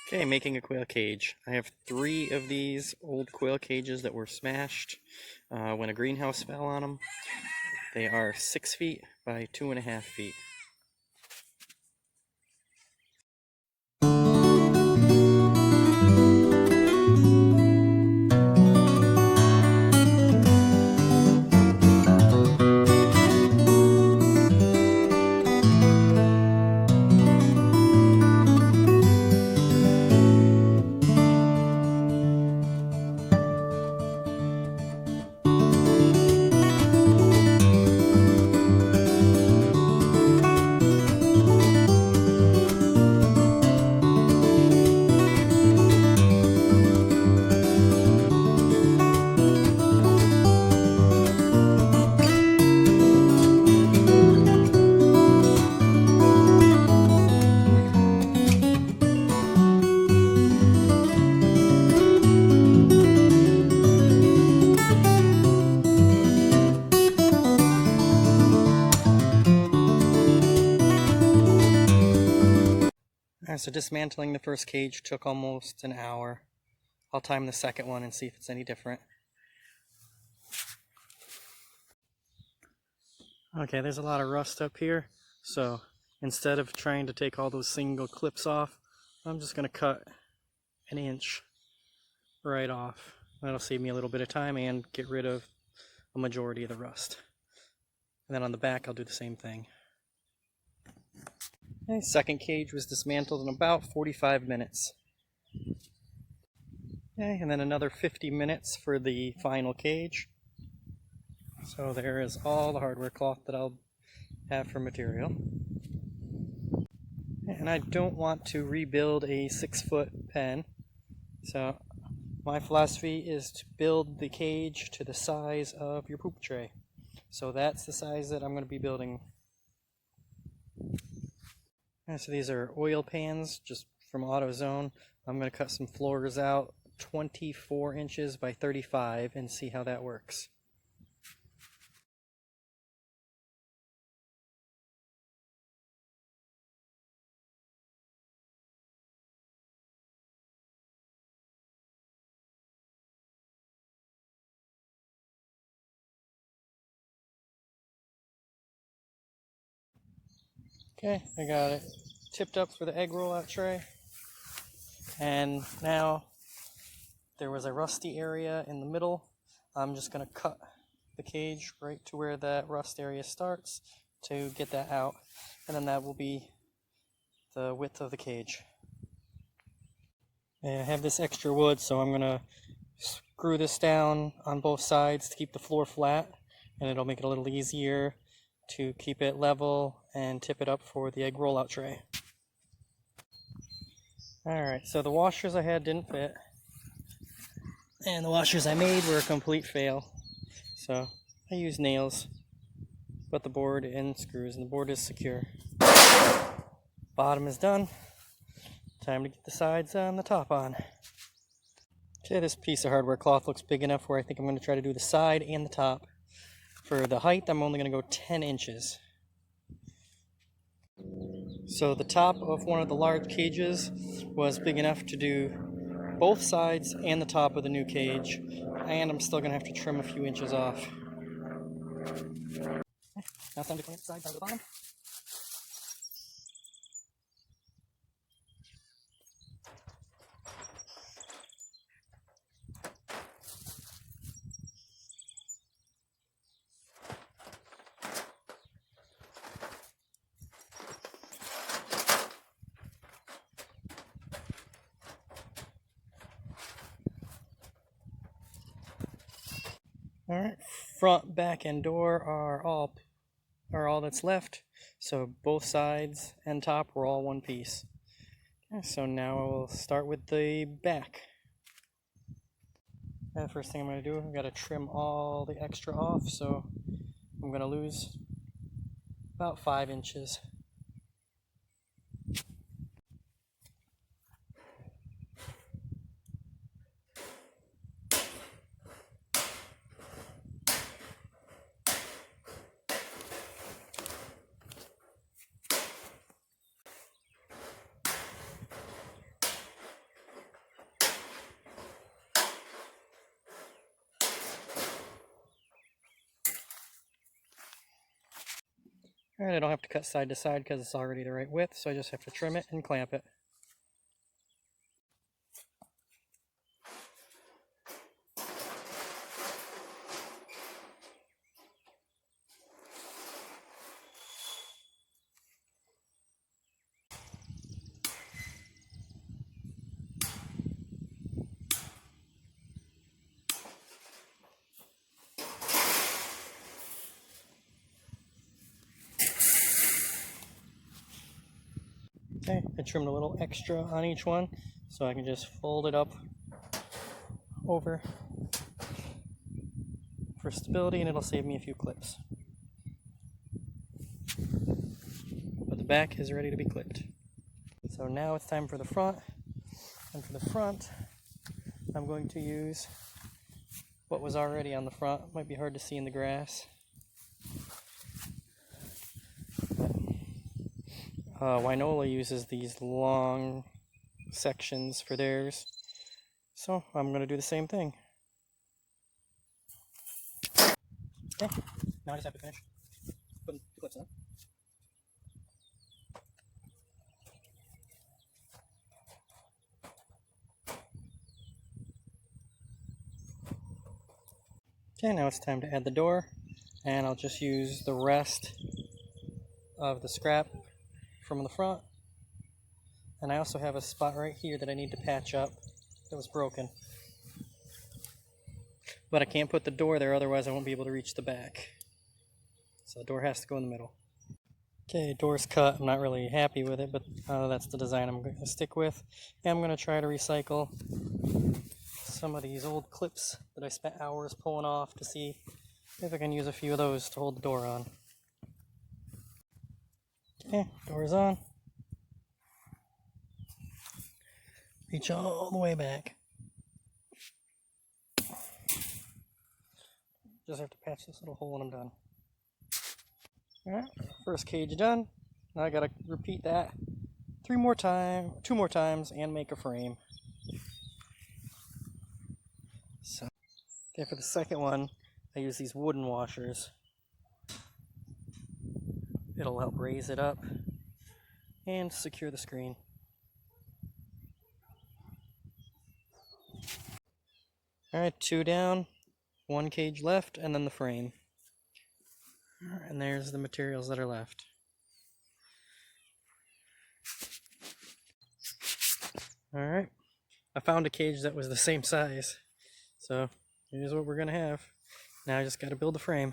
Okay, making a quail cage. I have 3 of these old quail cages that were smashed when a greenhouse fell on them. They are 6 feet by 2.5 feet. Alright, so dismantling the first cage took almost an hour. I'll time the second one and see if it's any different. Okay, there's a lot of rust up here, so instead of trying to take all those single clips off, I'm just going to cut an inch right off. That'll save me a little bit of time and get rid of a majority of the rust. And then on the back I'll do the same thing. Okay, second cage was dismantled in about 45 minutes. Okay, and then another 50 minutes for the final cage. So there is all the hardware cloth that I'll have for material. And I don't want to rebuild a 6-foot pen. So my philosophy is to build the cage to the size of your poop tray. So that's the size that I'm going to be building. And so these are oil pans just from AutoZone. I'm going to cut some floors out 24 inches by 35 and see how that works. Okay, I got it tipped up for the egg rollout tray. And now there was a rusty area in the middle. I'm just going to cut the cage right to where that rust area starts to get that out. And then that will be the width of the cage. And I have this extra wood, so I'm going to screw this down on both sides to keep the floor flat. And it'll make it a little easier to keep it level and tip it up for the egg rollout tray. Alright, so the washers I had didn't fit. And the washers I made were a complete fail. So I used nails, but the board and screws, and the board is secure. Bottom is done. Time to get the sides and the top on. Okay, this piece of hardware cloth looks big enough where I think I'm going to try to do the side and the top. For the height, I'm only going to go 10 inches. So the top of one of the large cages was big enough to do both sides and the top of the new cage, and I'm still going to have to trim a few inches off. Now it's time to clean up the sides down to the bottom. Alright, front, back, and door are all that's left. So both sides and top were all one piece. Okay, so now I will start with the back. And the first thing I'm going to do, I've got to trim all the extra off, so I'm going to lose about 5 inches. Alright, I don't have to cut side to side because it's already the right width, so I just have to trim it and clamp it. Okay, I trimmed a little extra on each one, so I can just fold it up over for stability, and it'll save me a few clips. But the back is ready to be clipped. So now it's time for the front, and for the front, I'm going to use what was already on the front. It might be hard to see in the grass. Winola uses these long sections for theirs, so I'm going to do the same thing. Okay, now I just have to finish putting the clips on. Okay, now it's time to add the door, and I'll just use the rest of the scrap from the front. And I also have a spot right here that I need to patch up that was broken. But I can't put the door there, otherwise I won't be able to reach the back. So the door has to go in the middle. Okay, door's cut. I'm not really happy with it, but that's the design I'm going to stick with. And I'm going to try to recycle some of these old clips that I spent hours pulling off to see if I can use a few of those to hold the door on. Okay, door's on. Reach all the way back. Just have to patch this little hole and I'm done. Alright, first cage done. Now I gotta repeat that two more times and make a frame. So, okay, for the second one, I use these wooden washers. It'll help raise it up and secure the screen. Alright, 2 down, 1 cage left, and then the frame. And there's the materials that are left. Alright, I found a cage that was the same size. So here's what we're going to have. Now I just got to build the frame.